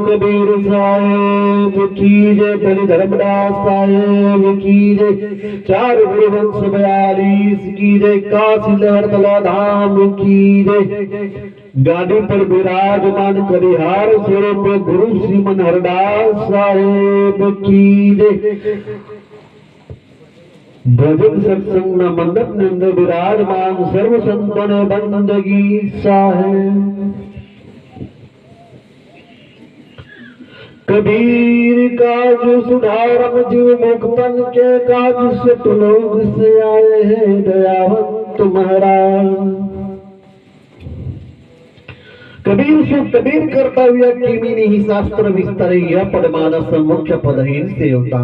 कबीर साहेब की जय, बलि धर्मदास साहेब की जय, चार गुरुवंश 42 की जय, काशी लहर तला धाम की जय। गाड़ी पर विराजमान करिहार स्वरूप गुरु श्रीमन हरदास साहेब की जय। भजन सत्संग न मंडप में अंदर विराजमान सर्व संतों ने बंदगी साहेब। कबीर का जो सुधारम जीव मुक्तन के काज से तुलोग से आए हैं दयावंत महाराज। कबीर से कबीर करता हुआ किमिनी ही शास्त्र विस्तर यह पदमानस मुख्य पदहीन सेवता।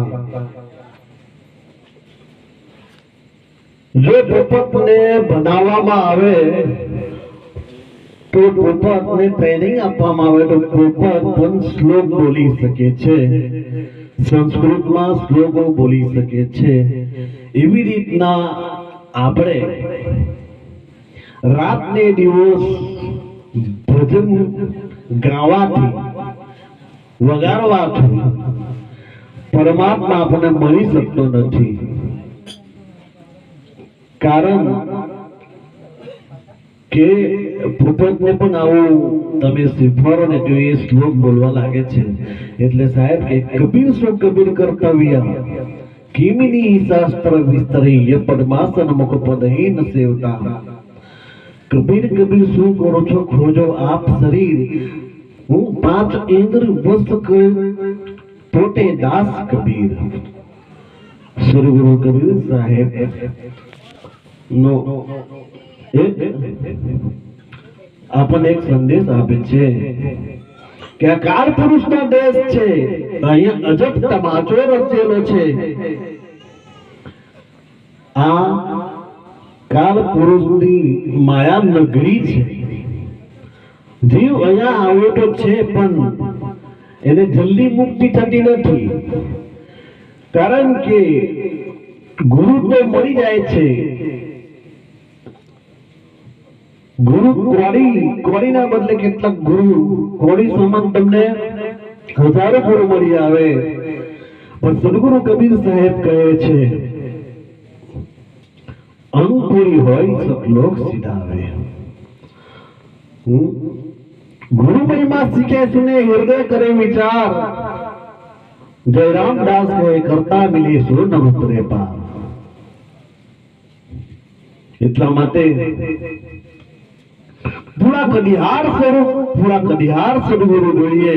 जो પોપટ ને બનાવવામાં આવે તો પોપટને ટ્રેનિંગ આપવામાં આવે તો પોપટ પણ શ્લોક બોલી શકે છે, સંસ્કૃતમાં શ્લોકો બોલી શકે છે। એવી રીતના આપણે રાત ને દિવસ ભજન ગાવાથી વગાડવાથી પરમાત્મા આપણને મળી શકતો નથી। कारण के પોપટને પણ આવું તમે શીખવાડો ને તો એ શ્લોક બોલવા લાગે છે। એટલે સાહેબ કે કબીર સો કબીર કર્તવ્ય કિમિની શાસ્ત્ર વિસ્તરી ય પદ્માસન મુખ પદહીન સેવતા। કબીર કબીર શું કરો છો ખોજો આપ શરીર, હું 5 ઇન્દ્ર વસ્ત પોતે દાસ કબીર। સદગુરુ કબીર સાહેબ નો એક આપણને એક સંદેશ આપે છે કે આ કાળ પુરુષનો દેશ છે, અહીંયા અજબ તમાચો રચેલો છે। આ કાળ પુરુષની માયા નગરી છે। જીવ અહીંયા આવ્યો તો છે પણ એને જલ્દી મુક્તિ થતી નથી। કારણ કે ગુરુ તો મળી જાય છે, गुरु कोड़ी ना बदले કેટલાક ગુરु કોડી સમાન તમને હજારો ગુરુ મળી આવે। પણ સદગુરુ કબીર સાહેબ કહે છે અંકુરી હોય સતલોક સિધાવે। गुरु महिमा सीखे सुने हृदय करे विचार, जयराम दास कहे करता मिले सो न उतरे पार। એટલા માટે पूरा कदिहार स्वरूप पूरा कदिहार सदगुरु જોઈએ,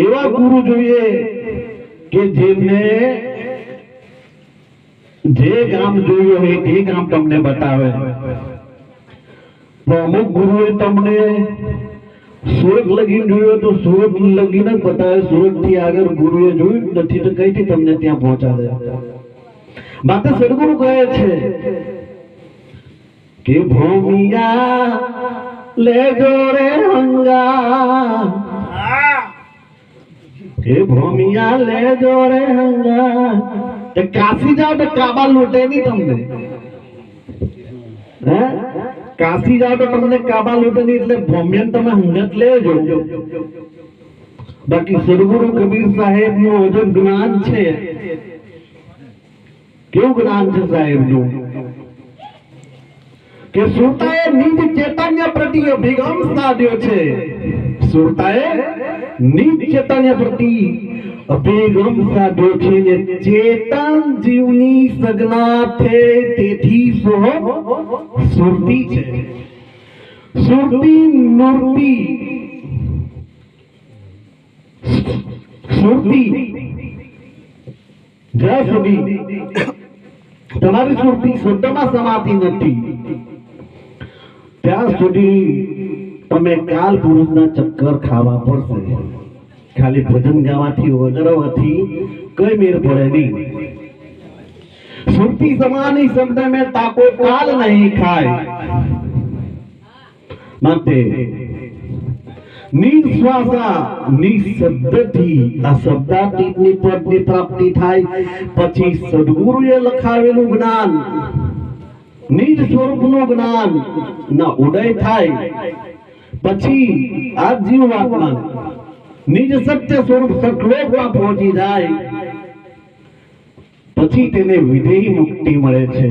એવા ગુરુ જોઈએ કે જેમને જે ગામ જોયું હોય તે ગામ તમને બતાવે। અમુક ગુરુએ તમને સુરત લગીને જોયું તો સુરત લગીને જ બતાવે, સુરત થી આગળ ગુરુએ જોયું નથી તો કઈથી તમને ત્યાં પહોંચાડે। માટે સદગુરુ કહે છે કે ભૂમિયા ले जोरे हंगा, हे भूमिया ले जोरे हंगा। तो काशी जाओ तो काबा लूटे नहीं तुमने, काशी जाओ तो तुमने काबा लूटे नहीं, એટલે ભૂમિયા તમે હંગત લેજો। બાકી સદગુરુ કબીર સાહેબ નું અજબ જ્ઞાન છે। કેવું જ્ઞાન છે સાહેબ નું કે સુરતાએ નિજ ચેતન્ય પ્રતિ અભિગમ સાધ્યો છે। સુરતાએ નિજ ચેતન્ય પ્રતિ અભિગમ સાધ્યો છે ને ચેતન જીવની સગના છે તેથી સો સુરતી છે। સુરતી મૂર્તિ સુરતી જ્યાં સુધી તમારી સુરતી શબ્દમાં સમાતી નથી ત્યાં સુધી તમે કાલ પુરુષના ચક્કર ખાવા પડશે। ખાલી ભજન ગાવાથી વગરવાથી કઈ મેર પડે નહીં। સુરતી સમાની શબ્દ में ताको काल नहीं खाए। માટે નિશ્વાસા નિશબ્દથી આ શબ્દાતીતની પદની પ્રાપ્તિ થાય। પછી સદગુરુએ લખાવેલું જ્ઞાન નિજ સ્વરૂપનું જ્ઞાન ના ઉદય થાય। પછી આ જીવાત્માને નિજ સત્ય સ્વરૂપ સતલોકમાં પહોંચી જાય પછી તેને વિધેય મુક્તિ મળે છે.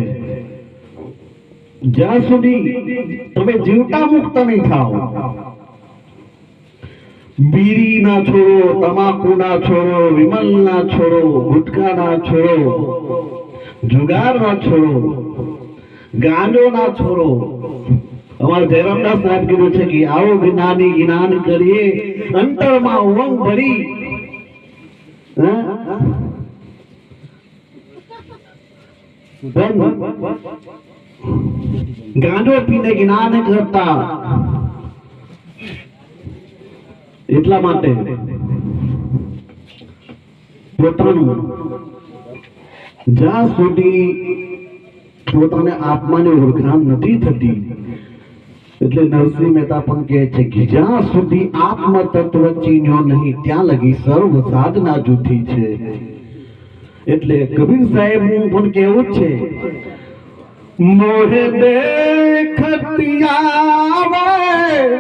જ્યાં સુધી તમે જીવતા મુક્ત નહીં થાઓ, બીડી ના છોડો, તમાકુ ના છોડો, વિમલ ના છોડો, ગુટકા ના છોડો, જુગાર ના છોડો, ગાંજો ના છોડો. અમારા જયરામદાસ સાહેબ કીધું છે કે આવો જ્ઞાની જ્ઞાન કરીએ અંતરમાં ઉમંગ ભરી. ગાંજો પીને જ્ઞાન કરતા, એટલા માટે પોતાનું જ્યાં સુધી પોતાને આત્માની ઓળખાણ નથી થતી, એટલે નરસિંહ મહેતા પણ કહે છે કે જ્યાં સુધી આત્મ તત્વ ચીન્યો નહીં ત્યાં લગી સર્વ સાધના જૂઠી છે. એટલે કબીર સાહેબ નું પણ કહેવું છે, મોહે દેખતી આવે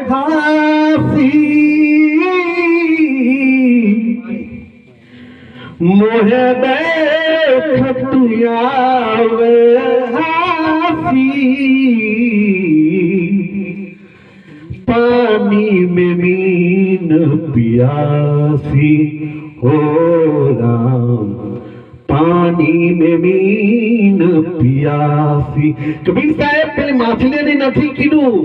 હાસી, મોહે દેખતી આવે हासी, पानी में मीन पियासी हो राम, पानी में मीन पियासी. कबीर साहेब પેલી માછલીને નથી કીધું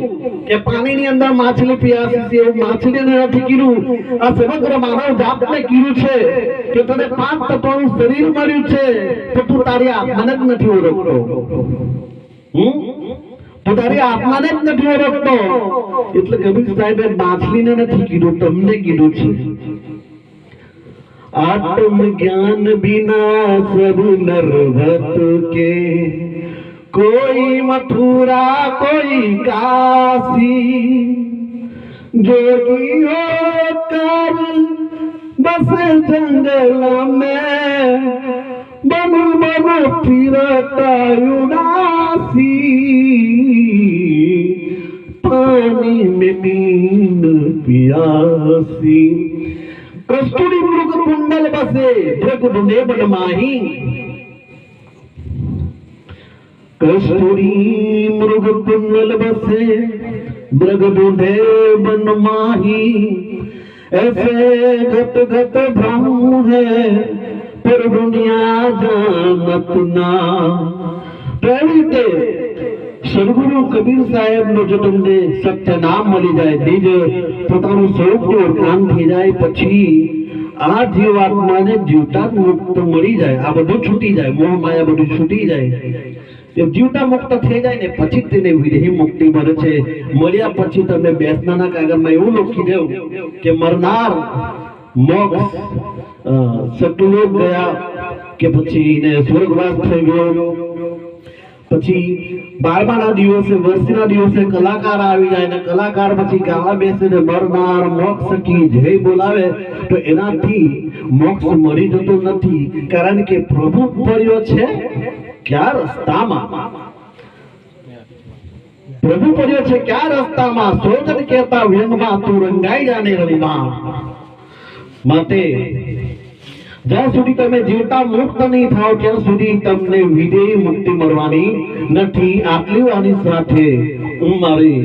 કે પાણીની અંદર માછલી પિયાસી છે, એવું માછલીને નથી કીધું. આ સમગ્ર માનવ જાતને કીધું છે કે તને 5 તત્વોનું શરીર મળ્યું છે તો તું તારી આત્માને જ નથી ઓળખતો. તું તારી આત્માને જ નથી ઓળખતો. એટલે કબીર સાહેબે માછલીને નથી કીધું, તમને કીધું છે. आत्म ज्ञान बिना सब नरवत के, कोई मथुरा कोई काशी, जोगी होकर बस जंगल में बन बन फिरता उदासी, पानी में मीन पियासी. कस्तूरी मृग कुंडल बसे जग ढूंढे बन माही, कस्तूरी मृग कुंडल बसे मृग ढूंढे बन माही. ऐसे घट घट भ्रम है पर दुनिया जानत ना. प्रेरित સદગુરુ કબીર સાહેબ નો જો તમને સત્ય નામ મળી જાય, નિજ પોતાનું સ્વરૂપની ઓળખાણ થઈ જાય, પછી આ જીવાત્માને જીવતા મુક્ત મળી જાય. આ બધું છૂટી જાય, મોહ માયા બધું છૂટી જાય. એ જીવતા મુક્ત થઈ જાય ને પછી તેને વિદેહી મુક્તિ મળે છે. મળ્યા પછી તમે બેસનાના કાગળમાં એવું લખી દેવું કે મરનાર મોક્ષ સતલોક ગયા કે પછી ને સ્વર્ગવાસ થઈ ગયો. પછી 12મા દિવસે વર્ષના દિવસે કલાકાર આવી જાય ને કલાકાર પછી ગાવા બેસે ને મરનાર મોક્ષ કી જય બોલાવે, તો એનાથી મોક્ષ મળી જતો નથી. કારણ કે પ્રભુ પડ્યો છે ક્યાં રસ્તામાં, પ્રભુ પડ્યો છે ક્યાં રસ્તામાં, સોજન કહેતા વ્યંગમાં તું રંગાઈ જાને રંગમાં. માટે જ્યાં સુધી તમે જીવતા મુક્ત નહીં થાવ ત્યાં સુધી તમને વિદેહી મુક્તિ મળવાની નથી. આટલી વાણી સાથે હું મારી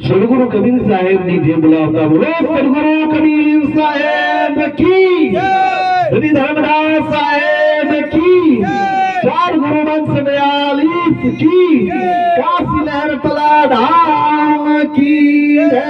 સદગુરુ કબીર સાહેબ ની જે બોલાવતા બોલો સદગુરુ કબીર સાહેબ કી જય, શ્રી ધર્મદાસ સાહેબ કી જય, ચાર ગુરુ વંશ બયાલીસ કી જય, કાશી લહેર તલા ધામ કી જય.